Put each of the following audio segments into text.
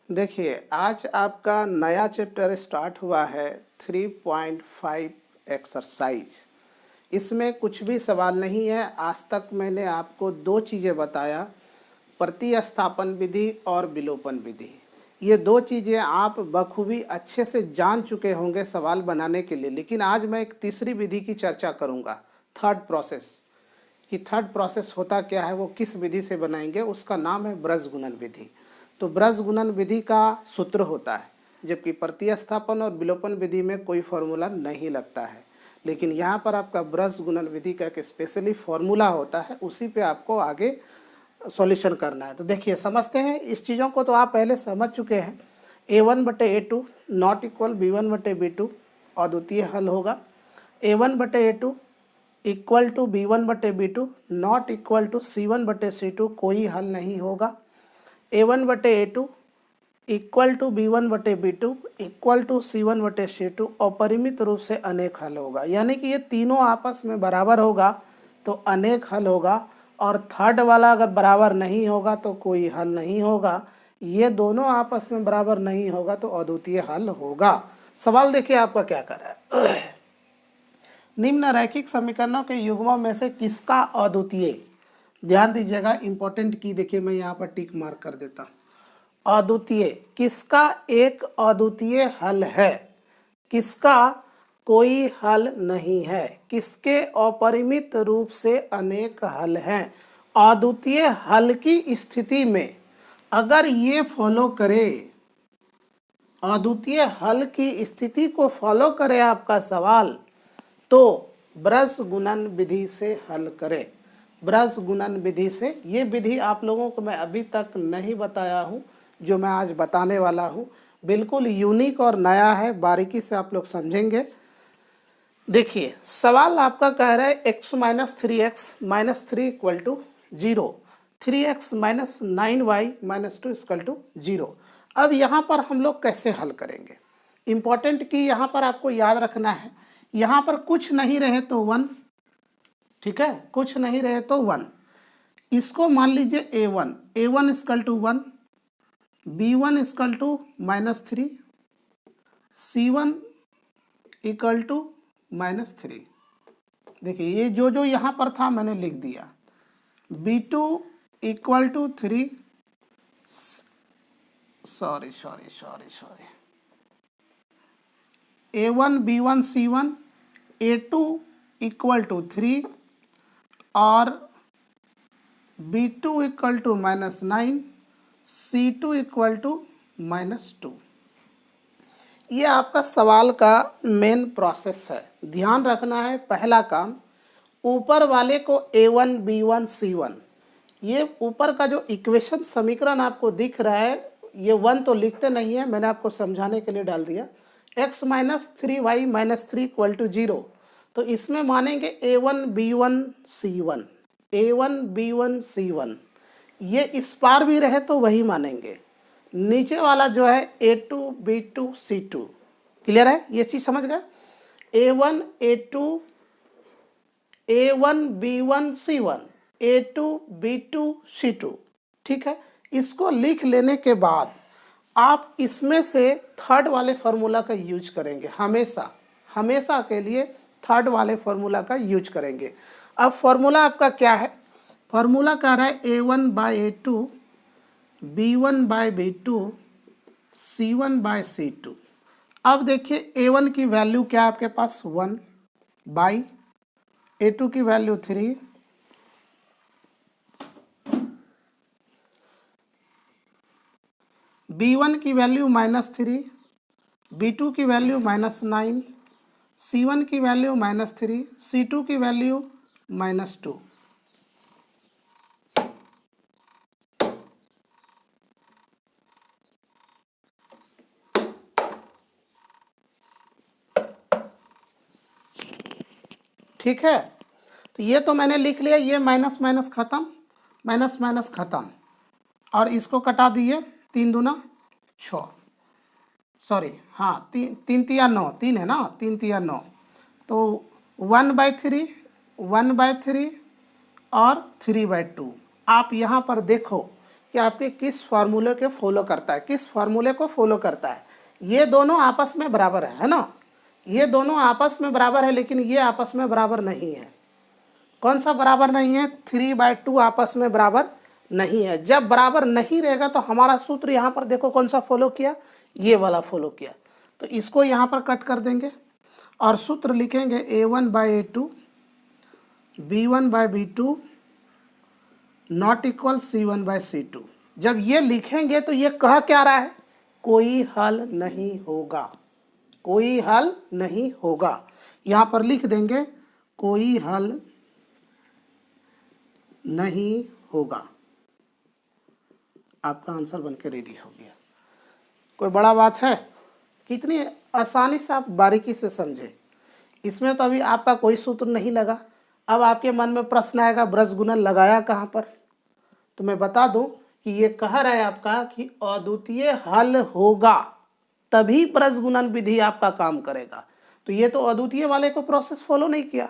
देखिए, आज आपका नया चैप्टर स्टार्ट हुआ है 3.5 एक्सरसाइज। इसमें कुछ भी सवाल नहीं है। आज तक मैंने आपको दो चीज़ें बताया, प्रतिस्थापन विधि और विलोपन विधि। ये दो चीज़ें आप बखूबी अच्छे से जान चुके होंगे सवाल बनाने के लिए, लेकिन आज मैं एक तीसरी विधि की चर्चा करूँगा, थर्ड प्रोसेस। कि थर्ड प्रोसेस होता क्या है, वो किस विधि से बनाएंगे, उसका नाम है ब्रज गुणन विधि। तो ब्रज गुणन विधि का सूत्र होता है, जबकि प्रतिस्थापन और विलोपन विधि में कोई फॉर्मूला नहीं लगता है। लेकिन यहाँ पर आपका ब्रज गुणन विधि का एक स्पेशली फॉर्मूला होता है, उसी पे आपको आगे सॉल्यूशन करना है। तो देखिए, समझते हैं इस चीज़ों को। तो आप पहले समझ चुके हैं, A1/A2 नॉट इक्वल B1/B2 अद्वितीय हल होगा। A1/A2 equal to B1/B2 not equal to C1/C2 कोई हल नहीं होगा। A1/A2 equal to B1/B2 equal to C1/C2 अपरिमित रूप से अनेक हल होगा। यानी कि ये तीनों आपस में बराबर होगा तो अनेक हल होगा, और थर्ड वाला अगर बराबर नहीं होगा तो कोई हल नहीं होगा। ये दोनों आपस में बराबर नहीं होगा तो अद्वितीय हल होगा। सवाल देखिए आपका क्या कर रहा है। निम्न रैखिक समीकरणों के युग्मों में से किसका अद्वितीय, ध्यान दीजिएगा, इंपॉर्टेंट की देखिए, मैं यहाँ पर टिक मार्क कर देता हूँ। अद्वितीय किसका एक अद्वितीय हल है, किसका कोई हल नहीं है, किसके अपरिमित रूप से अनेक हल हैं। अद्वितीय हल की स्थिति में अगर ये फॉलो करे, अद्वितीय हल की स्थिति को फॉलो करे आपका सवाल, तो ब्रज गुणन विधि से हल करें। ब्रज गुणन विधि से, ये विधि आप लोगों को मैं अभी तक नहीं बताया हूँ, जो मैं आज बताने वाला हूँ बिल्कुल यूनिक और नया है, बारीकी से आप लोग समझेंगे। देखिए, सवाल आपका कह रहा है x - 3x - 3 equal to 0, 3x - 9y - 2 equal to 0। अब यहाँ पर हम लोग कैसे हल करेंगे, इंपॉर्टेंट की यहाँ पर आपको याद रखना है। यहाँ पर कुछ नहीं रहे तो 1, ठीक है, कुछ नहीं रहे तो 1। इसको मान लीजिए A1 equal to 1, B1 equal to -3, C1 equal to -3। देखिए, ये जो जो यहाँ पर था मैंने लिख दिया। B2 equal to 3, sorry, A1 B1 C1 A2 equal to 3 और B2 equal to -9, C2 equal to -2। ये आपका सवाल का मेन प्रोसेस है। ध्यान रखना है, पहला काम, ऊपर वाले को A1 B1 C1, ये ऊपर का जो इक्वेशन समीकरण आपको दिख रहा है, ये 1 तो लिखते नहीं है, मैंने आपको समझाने के लिए डाल दिया। x - 3y - 3 इक्वल टू 0, तो इसमें मानेंगे A1 B1 C1, A1 B1 C1। ये इस पार भी रहे तो वही मानेंगे। नीचे वाला जो है A2 B2 C2, क्लियर है, ये चीज़ समझ गए। A1 B1 C1 A2 B2 C2, ठीक है। इसको लिख लेने के बाद आप इसमें से थर्ड वाले फार्मूला का यूज करेंगे, हमेशा के लिए थर्ड वाले फार्मूला का यूज करेंगे। अब फार्मूला आपका क्या है, फार्मूला कह रहा है A1/A2 B1/B2 C1/C2। अब देखिए, A1 की वैल्यू क्या है आपके पास, 1, बाई A2 की वैल्यू 3, B1 की वैल्यू -3, B2 की वैल्यू -9, C1 की वैल्यू -3, C2 की वैल्यू -2। ठीक है, तो ये तो मैंने लिख लिया, ये माइनस माइनस खत्म, माइनस माइनस खत्म, और इसको कटा दिए, 3 दूना 6, सॉरी हाँ, 3 तिया 9, 3 है ना, 3 तिया 9, तो 1/3 और 3/2। आप यहाँ पर देखो कि आपके किस फार्मूले के फॉलो करता है, किस फार्मूले को फॉलो करता है। ये दोनों आपस में बराबर है ना, ये दोनों आपस में बराबर है, लेकिन ये आपस में बराबर नहीं है। कौन सा बराबर नहीं है? 3/2 आपस में बराबर नहीं है। जब बराबर नहीं रहेगा तो हमारा सूत्र यहाँ पर देखो कौन सा फॉलो किया, ये वाला फॉलो किया। तो इसको यहाँ पर कट कर देंगे और सूत्र लिखेंगे A1/A2 B1/B2 not equal C1/C2। जब ये लिखेंगे तो ये कह क्या रहा है? कोई हल नहीं होगा, कोई हल नहीं होगा। यहाँ पर लिख देंगे कोई हल नहीं होगा। आपका आंसर बनके रेडी हो गया। कोई बड़ा बात है? कितनी आसानी से आप बारीकी से समझे। इसमें तो अभी आपका कोई सूत्र नहीं लगा। अब आपके मन में प्रश्न आएगा ब्रज गुणन लगाया कहाँ पर? तो मैं बता दूं कि ये कह रहा है आपका कि अद्वितीय हल होगा तभी ब्रज गुणन विधि आपका काम करेगा। तो ये तो अद्वितीय वाले को प्रोसेस फॉलो नहीं किया,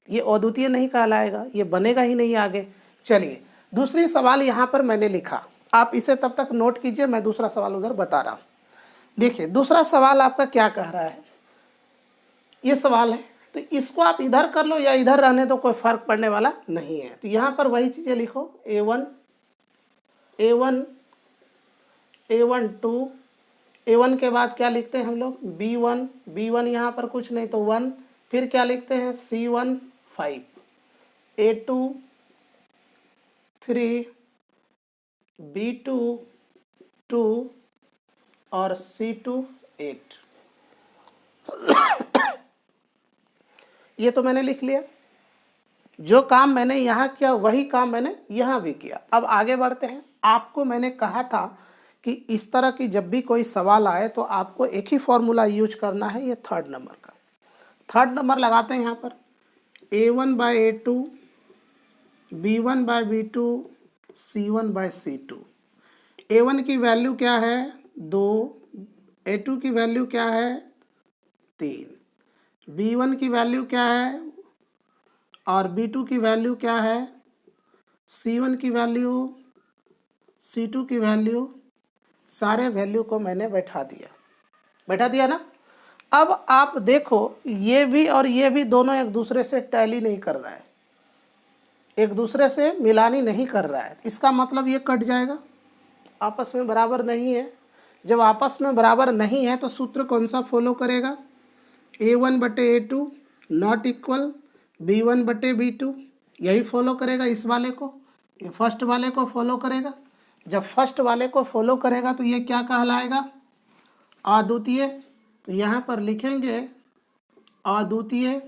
ये अद्वितीय नहीं कहलाएगा, ये बनेगा ही नहीं आगे। चलिए दूसरी सवाल यहाँ पर मैंने लिखा, आप इसे तब तक नोट कीजिए, मैं दूसरा सवाल उधर बता रहा हूँ। देखिए दूसरा सवाल आपका क्या कह रहा है, ये सवाल है तो इसको आप इधर कर लो या इधर रहने दो, कोई फर्क पड़ने वाला नहीं है। तो यहाँ पर वही चीज़ें लिखो, A1 A12 A1 के बाद क्या लिखते हैं हम लोग? B1 यहाँ पर कुछ नहीं तो 1, फिर क्या लिखते हैं? C1 5 A2 3 B2 2 और C2 8। ये तो मैंने लिख लिया। जो काम मैंने यहाँ किया वही काम मैंने यहाँ भी किया। अब आगे बढ़ते हैं। आपको मैंने कहा था कि इस तरह की जब भी कोई सवाल आए तो आपको एक ही फॉर्मूला यूज करना है, ये थर्ड नंबर का। थर्ड नंबर लगाते हैं यहाँ पर A1/A2 B1/B2 C1/C2। A1 की वैल्यू क्या है? 2, A2 की वैल्यू क्या है? 3, B1 की वैल्यू क्या है और B2 की वैल्यू क्या है? C1 की वैल्यू, C2 की वैल्यू, सारे वैल्यू को मैंने बैठा दिया ना। अब आप देखो ये भी और ये भी दोनों एक दूसरे से टैली नहीं कर रहा है, एक दूसरे से मिलानी नहीं कर रहा है। इसका मतलब ये कट जाएगा, आपस में बराबर नहीं है। जब आपस में बराबर नहीं है तो सूत्र कौन सा फॉलो करेगा? A1/A2 नॉट इक्वल B1/B2, यही फॉलो करेगा इस वाले को, ये फर्स्ट वाले को फॉलो करेगा। जब फर्स्ट वाले को फॉलो करेगा तो ये क्या कहलाएगा? अद्वितीय। तो यहाँ पर लिखेंगे अद्वितीय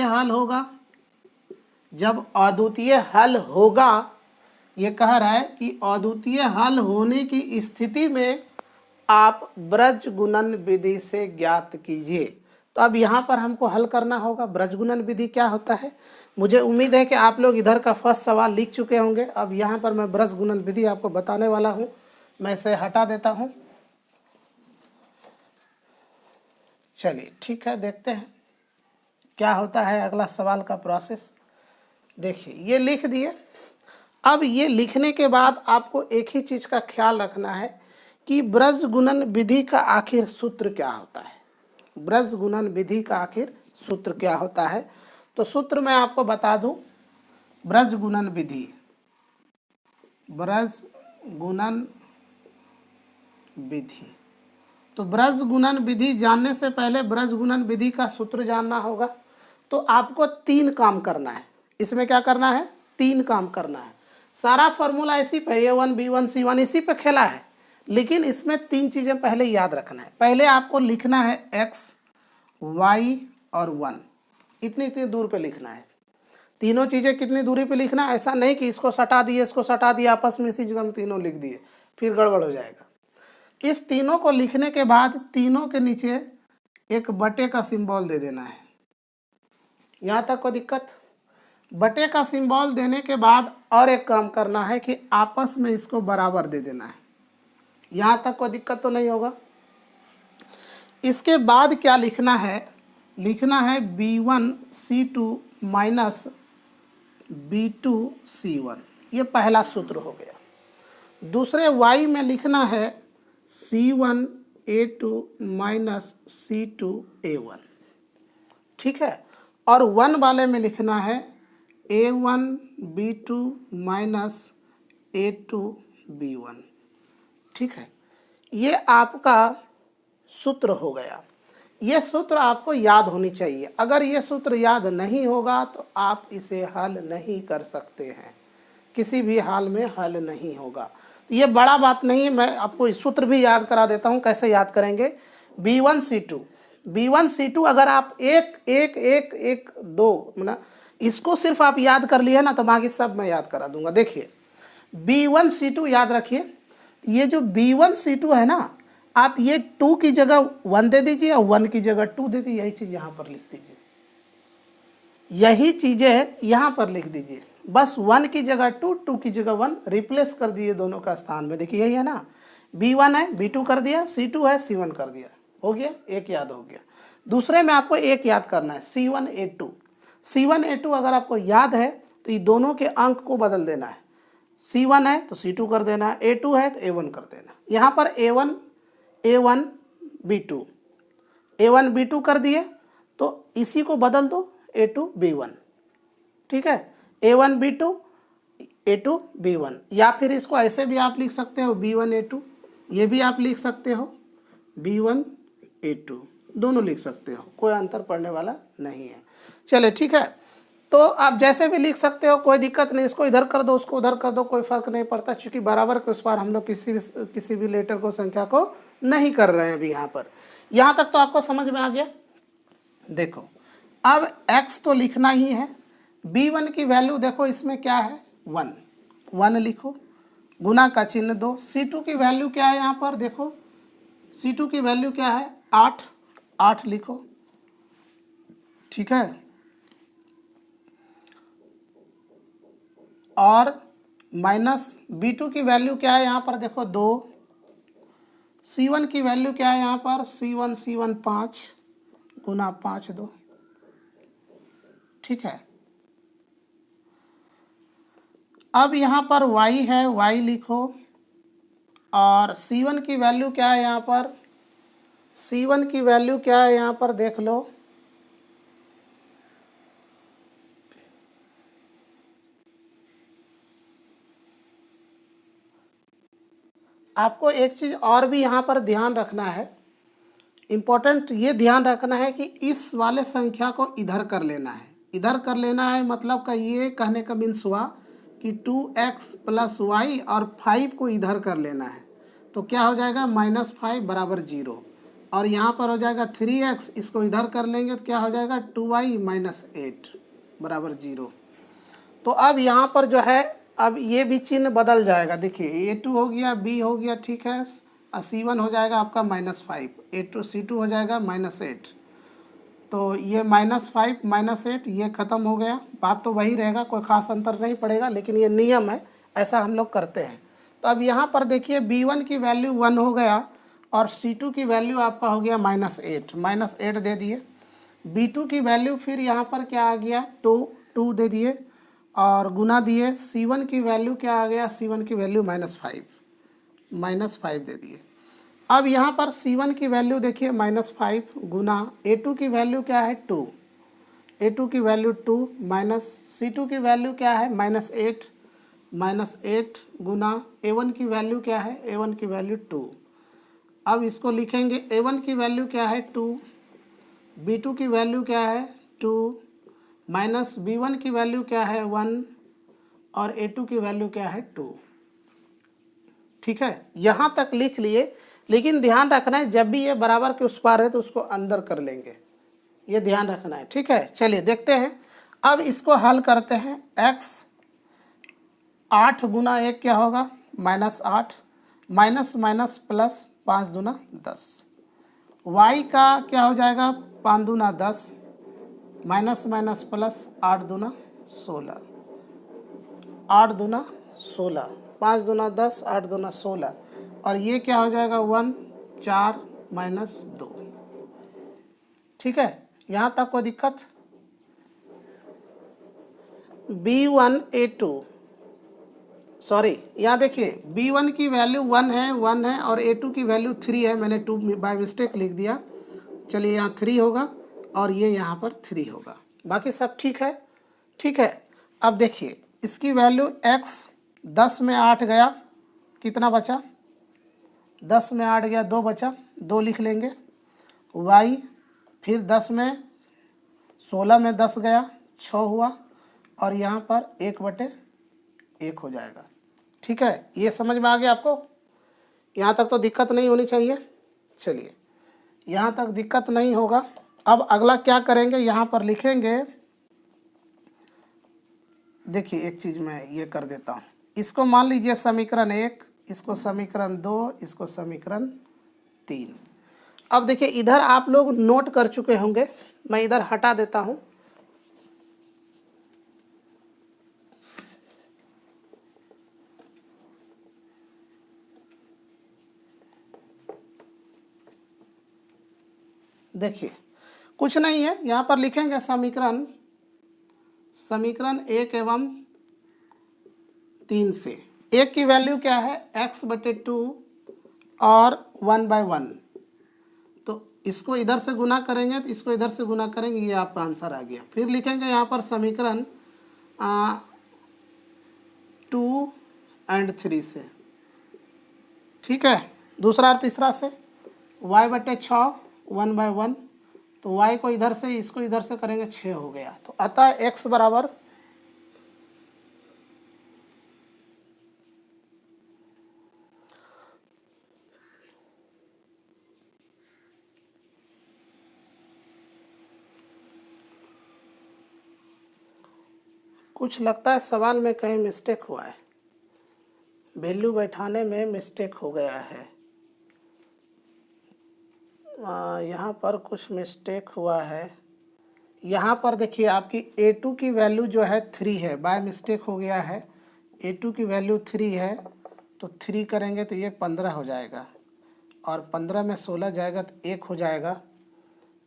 हल होगा। जब अद्वितीय हल होगा, ये कह रहा है कि अद्वितीय हल होने की स्थिति में आप ब्रज गुणन विधि से ज्ञात कीजिए। तो अब यहाँ पर हमको हल करना होगा। ब्रज गुणन विधि क्या होता है? मुझे उम्मीद है कि आप लोग इधर का फर्स्ट सवाल लिख चुके होंगे। अब यहाँ पर मैं ब्रज गुणन विधि आपको बताने वाला हूँ। मैं इसे हटा देता हूँ। चलिए ठीक है, देखते हैं क्या होता है अगला सवाल का प्रोसेस। देखिए ये लिख दिए। अब ये लिखने के बाद आपको एक ही चीज़ का ख्याल रखना है कि ब्रज गुणन विधि का आखिर सूत्र क्या होता है। ब्रज गुणन विधि का आखिर सूत्र क्या होता है? तो सूत्र मैं आपको बता दूं, ब्रज गुणन विधि, ब्रज गुणन विधि। तो ब्रज गुणन विधि जानने से पहले ब्रज गुणन विधि का सूत्र जानना होगा। तो आपको 3 काम करना है। इसमें क्या करना है? 3 काम करना है। सारा फॉर्मूला इसी पे A1 B1 C1 इसी पे खेला है, लेकिन इसमें 3 चीज़ें पहले याद रखना है। पहले आपको लिखना है x, y और 1, इतनी दूर पे लिखना है। तीनों चीज़ें कितनी दूरी पे लिखना है, ऐसा नहीं कि इसको सटा दिए इसको सटा दिए, आपस में इसी जगह में तीनों लिख दिए, फिर गड़बड़ हो जाएगा। इस तीनों को लिखने के बाद तीनों के नीचे एक बटे का सिंबल दे देना है। यहाँ तक कोई दिक्कत? बटे का सिंबल देने के बाद और एक काम करना है कि आपस में इसको बराबर दे देना है। यहाँ तक कोई दिक्कत तो नहीं होगा। इसके बाद क्या लिखना है? लिखना है B1 C2 minus B2 C1। ये पहला सूत्र हो गया। दूसरे y में लिखना है C1A2 माइनस C2A1, ठीक है। और 1 वाले में लिखना है A1B2 माइनस A2B1, ठीक है। ये आपका सूत्र हो गया। ये सूत्र आपको याद होनी चाहिए। अगर ये सूत्र याद नहीं होगा तो आप इसे हल नहीं कर सकते हैं, किसी भी हाल में हल नहीं होगा। तो ये बड़ा बात नहीं है, मैं आपको इस सूत्र भी याद करा देता हूँ। कैसे याद करेंगे? B1C2 अगर आप 1 1 1 1 2 मतलब इसको सिर्फ आप याद कर लिए ना, तो बाकी सब मैं याद करा दूंगा। देखिए B1C2 याद रखिए। ये जो B1C2 है ना, आप ये 2 की जगह 1 दे दीजिए और 1 की जगह 2 दे दीजिए। यही चीज़ यहाँ पर लिख दीजिए, यही चीज़ें यहाँ पर लिख दीजिए। बस 1 की जगह 2, 2 की जगह 1 रिप्लेस कर दिए दोनों का स्थान में। देखिए यही है ना, B1 है B2 कर दिया, C2 है C1 कर दिया, हो गया, एक याद हो गया। दूसरे में आपको एक याद करना है C1A2। C1A2 अगर आपको याद है तो ये दोनों के अंक को बदल देना है। C1 है तो C2 कर देना, A2 है तो A1 कर देना। यहाँ पर A1B2 A1B2 कर दिए तो इसी को बदल दो A2B1, ठीक है। A1B2 A2B1, या फिर इसको ऐसे भी आप लिख सकते हो B1A2, ये भी आप लिख सकते हो B1A2, दोनों लिख सकते हो, कोई अंतर पड़ने वाला नहीं है। चले ठीक है, तो आप जैसे भी लिख सकते हो, कोई दिक्कत नहीं। इसको इधर कर दो, उसको उधर कर दो, कोई फर्क नहीं पड़ता, क्योंकि बराबर के उस पार हम लोग किसी भी लेटर को, संख्या को नहीं कर रहे हैं अभी यहाँ पर। यहाँ तक तो आपको समझ में आ गया। देखो अब x तो लिखना ही है। B1 की वैल्यू देखो इसमें क्या है 1 लिखो, गुना का चिन्ह दो। C2 की वैल्यू क्या है यहाँ पर देखो, C2 की वैल्यू क्या है 8 लिखो, ठीक है। और माइनस B2 की वैल्यू क्या है यहाँ पर देखो 2। C1 की वैल्यू क्या है यहाँ पर C1 5 गुना 5 2, ठीक है। अब यहाँ पर y है, y लिखो। और C1 की वैल्यू क्या है यहाँ पर, C1 की वैल्यू क्या है यहाँ पर देख लो, आपको एक चीज़ और भी यहाँ पर ध्यान रखना है, इम्पोर्टेंट ये ध्यान रखना है कि इस वाले संख्या को इधर कर लेना है। इधर कर लेना है मतलब का ये कहने का मीन्स हुआ कि 2x प्लस y और 5 को इधर कर लेना है। तो क्या हो जाएगा -5 बराबर 0, और यहाँ पर हो जाएगा 3x, इसको इधर कर लेंगे तो क्या हो जाएगा 2y माइनस 8 बराबर 0। तो अब यहाँ पर जो है, अब ये भी चिन्ह बदल जाएगा। देखिए A2 हो गया, B हो गया, ठीक है। C1 हो जाएगा आपका -5, A2 C2 हो जाएगा -8। तो ये -5 -8 ये ख़त्म हो गया। बात तो वही रहेगा, कोई ख़ास अंतर नहीं पड़ेगा, लेकिन ये नियम है, ऐसा हम लोग करते हैं। तो अब यहाँ पर देखिए B1 की वैल्यू 1 हो गया और C2 की वैल्यू आपका हो गया -8 दे दिए। B2 की वैल्यू फिर यहाँ पर क्या आ गया 2 दे दिए और गुना दिए। C1 की वैल्यू क्या आ गया, C1 की वैल्यू -5 दे दिए। अब यहाँ पर C1 की वैल्यू देखिए -5 गुना A2 की वैल्यू क्या है 2, A2 की वैल्यू 2 माइनस C2 की वैल्यू क्या है -8 गुना A1 की वैल्यू क्या है, A1 की वैल्यू 2। अब इसको लिखेंगे A1 की वैल्यू क्या है 2, B2 की वैल्यू क्या है 2 माइनस B1 की वैल्यू क्या है 1 और A2 की वैल्यू क्या है 2, ठीक है। यहाँ तक लिख लिए, लेकिन ध्यान रखना है जब भी ये बराबर के उस पार है तो उसको अंदर कर लेंगे, ये ध्यान रखना है, ठीक है। चलिए देखते हैं, अब इसको हल करते हैं। x 8 गुना 1 क्या होगा -8, माइनस माइनस प्लस 5 दूना 10। y का क्या हो जाएगा 5 दूना 10, माइनस माइनस प्लस 8 दूना 16, 8 दूना 16, 5 दूना 10, 8 दूना 16, और ये क्या हो जाएगा 1 4 माइनस 2, ठीक है। यहाँ तक कोई दिक्कत। B1A2 सॉरी, यहाँ देखिए B1 की वैल्यू 1 है और A2 की वैल्यू 3 है। मैंने 2 बाय मिस्टेक लिख दिया। चलिए यहाँ 3 होगा और ये यहाँ पर 3 होगा। बाकी सब ठीक है, ठीक है। अब देखिए इसकी वैल्यू x 10 में 8 गया, कितना बचा? 10 में 8 गया, 2 बचा, 2 लिख लेंगे। y फिर 10 में 16 में 10 गया, 6 हुआ और यहाँ पर 1/1 हो जाएगा। ठीक है, ये समझ में आ गया आपको? यहाँ तक तो दिक्कत नहीं होनी चाहिए। चलिए, यहाँ तक दिक्कत नहीं होगा। अब अगला क्या करेंगे, यहाँ पर लिखेंगे। देखिए एक चीज़ मैं ये कर देता हूँ, इसको मान लीजिए समीकरण 1, इसको समीकरण 2, इसको समीकरण 3। अब देखिए इधर आप लोग नोट कर चुके होंगे, मैं इधर हटा देता हूँ। देखिए कुछ नहीं है, यहाँ पर लिखेंगे समीकरण 1 एवं 3 से। 1 की वैल्यू क्या है? x/2 और 1/1। तो इसको इधर से गुना करेंगे तो इसको इधर से गुना करेंगे, ये आपका आंसर आ गया। फिर लिखेंगे यहाँ पर समीकरण 2 और 3 से। ठीक है, दूसरा और तीसरा से y/6 1/1। तो y को इधर से इसको इधर से करेंगे, 6 हो गया। तो अतः x बराबर कुछ लगता है सवाल में कहीं मिस्टेक हुआ है, वैल्यू बैठाने में मिस्टेक हो गया है। यहाँ पर कुछ मिस्टेक हुआ है। यहाँ पर देखिए आपकी A2 की वैल्यू जो है 3 है, बाय मिस्टेक हो गया है। A2 की वैल्यू 3 है, तो 3 करेंगे तो ये 15 हो जाएगा और 15 में 16 जाएगा तो 1 हो जाएगा।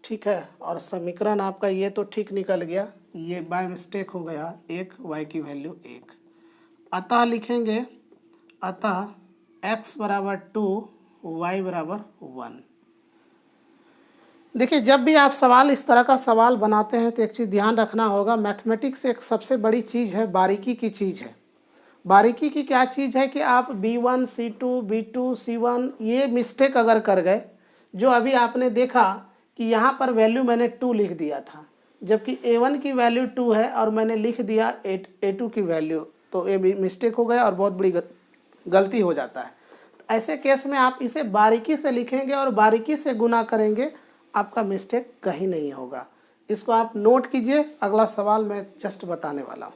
ठीक है, और समीकरण आपका ये तो ठीक निकल गया, ये बाय मिस्टेक हो गया 1, y की वैल्यू 1। अतः लिखेंगे, अतः x बराबर 2, y बराबर 1। देखिए जब भी आप सवाल इस तरह का सवाल बनाते हैं तो एक चीज़ ध्यान रखना होगा, मैथमेटिक्स एक सबसे बड़ी चीज़ है, बारीकी की चीज़ है। बारीकी की क्या चीज़ है कि आप B1 C2 B2 C1 ये मिस्टेक अगर कर गए, जो अभी आपने देखा कि यहाँ पर वैल्यू मैंने 2 लिख दिया था, जबकि A1 की वैल्यू 2 है और मैंने लिख दिया A2 की वैल्यू, तो ये भी मिस्टेक हो गया और बहुत बड़ी गलती हो जाता है। तो ऐसे केस में आप इसे बारीकी से लिखेंगे और बारीकी से गुना करेंगे, आपका मिस्टेक कहीं नहीं होगा। इसको आप नोट कीजिए, अगला सवाल मैं जस्ट बताने वाला हूँ।